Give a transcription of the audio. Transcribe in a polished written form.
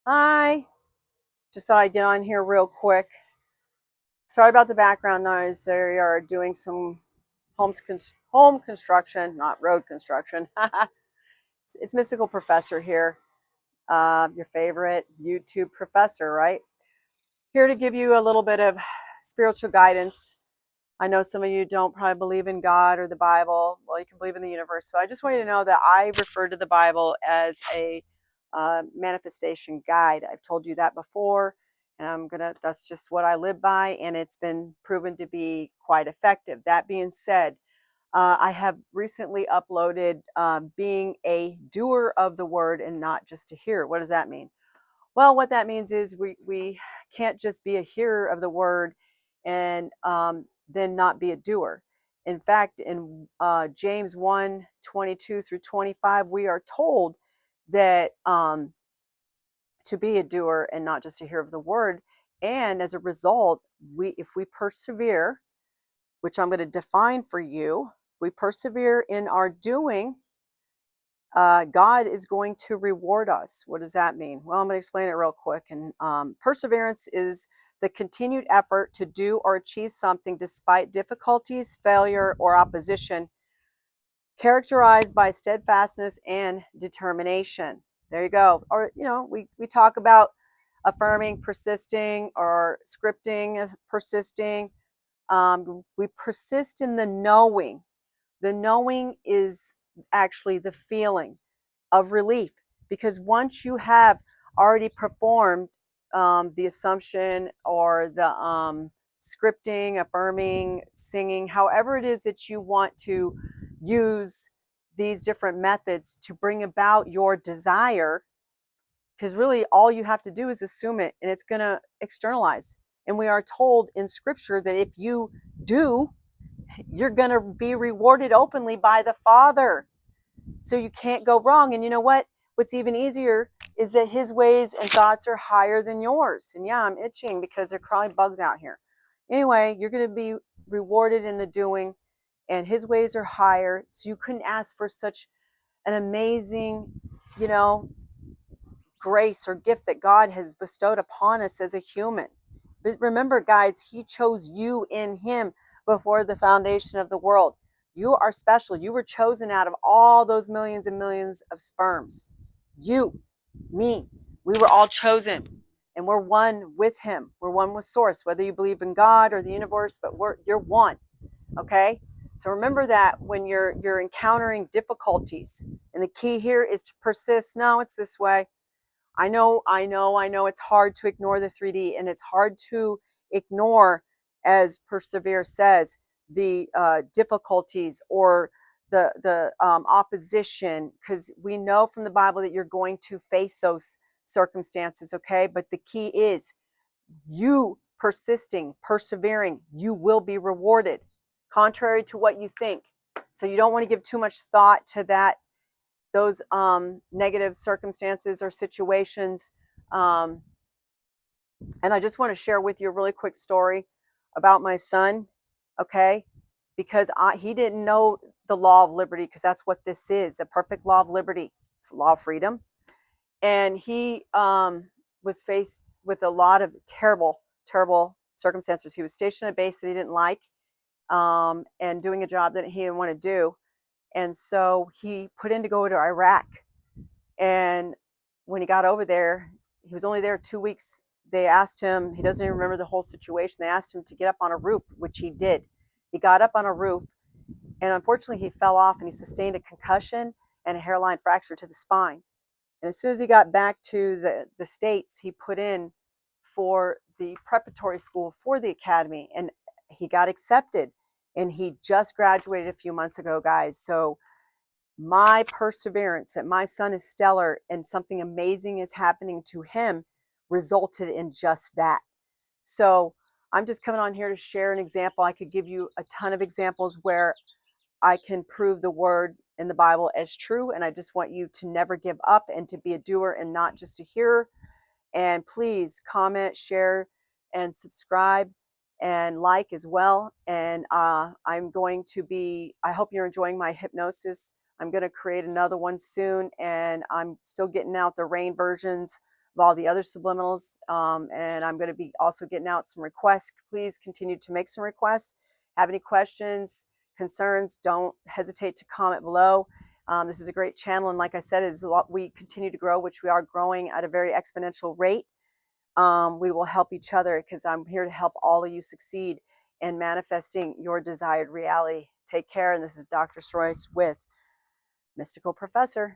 Hi, just thought I'd get on here real quick. Sorry about the background noise. They are doing some home construction, not road construction. It's Mystical Professor here, your favorite YouTube professor, right? Here to give you a little bit of spiritual guidance. I know some of you don't probably believe in God or the Bible. Well, you can believe in the universe, but I just want you to know that I refer to the Bible as a manifestation guide. I've told you that before, and that's just what I live by, and it's been proven to be quite effective. That being said, I have recently uploaded being a doer of the word and not just a hearer. What does that mean? Well, what that means is we can't just be a hearer of the word and then not be a doer. In fact, in James 1:22 through 25, we are told that to be a doer and not just a hearer of the word. And as a result, if we persevere, which I'm going to define for you, if we persevere in our doing, God is going to reward us. What does that mean? Well, I'm going to explain it real quick. And perseverance is the continued effort to do or achieve something despite difficulties, failure, or opposition, characterized by steadfastness and determination. There you go. Or, we talk about affirming, persisting, or scripting, persisting. We persist in the knowing. The knowing is actually the feeling of relief, because once you have already performed the assumption or the scripting, affirming, singing, however it is that you want to use these different methods to bring about your desire, because really all you have to do is assume it and it's going to externalize. And we are told in scripture that if you do, you're going to be rewarded openly by the Father. So you can't go wrong. And you know what? What's even easier is that his ways and thoughts are higher than yours. And yeah, I'm itching because there are crawling bugs out here. Anyway, you're going to be rewarded in the doing, and his ways are higher. So you couldn't ask for such an amazing, you know, grace or gift that God has bestowed upon us as a human. But remember, guys, he chose you in him before the foundation of the world. You are special. You were chosen out of all those millions and millions of sperms. You, me, we were all chosen, and we're one with him. We're one with source, whether you believe in God or the universe, but you're one. Okay? So remember that when you're encountering difficulties. And the key here is to persist. No, it's this way. I know it's hard to ignore the 3D, and it's hard to ignore, as Persevere says, the difficulties or the opposition, because we know from the Bible that you're going to face those circumstances, okay? But the key is you persisting, persevering, you will be rewarded, contrary to what you think. So you don't want to give too much thought to those negative circumstances or situations. And I just want to share with you a really quick story about my son, okay? Because he didn't know the law of liberty, because that's what this is, a perfect law of liberty, law of freedom. And he was faced with a lot of terrible, terrible circumstances. He was stationed at a base that he didn't like, and doing a job that he didn't want to do. And so he put in to go to Iraq. And when he got over there, he was only there 2 weeks. They asked him, he doesn't even remember the whole situation. They asked him to get up on a roof, which he did. He got up on a roof, and unfortunately he fell off, and he sustained a concussion and a hairline fracture to the spine. And as soon as he got back to the States, he put in for the preparatory school for the academy, and he got accepted. And he just graduated a few months ago, guys. So my perseverance, that my son is stellar and something amazing is happening to him, resulted in just that. So I'm just coming on here to share an example. I could give you a ton of examples where I can prove the word in the Bible as true. And I just want you to never give up and to be a doer and not just a hearer. And please comment, share, and subscribe, and like as well. And I hope you're enjoying my hypnosis. I'm going to create another one soon, and I'm still getting out the rain versions of all the other subliminals. And I'm going to be also getting out some requests. Please continue to make some requests. Have any questions, concerns, don't hesitate to comment below. This is a great channel, and like I said, we continue to grow, which we are growing at a very exponential rate. We will help each other because I'm here to help all of you succeed in manifesting your desired reality. Take care, and this is Dr. Sroyce with Mystical Professor.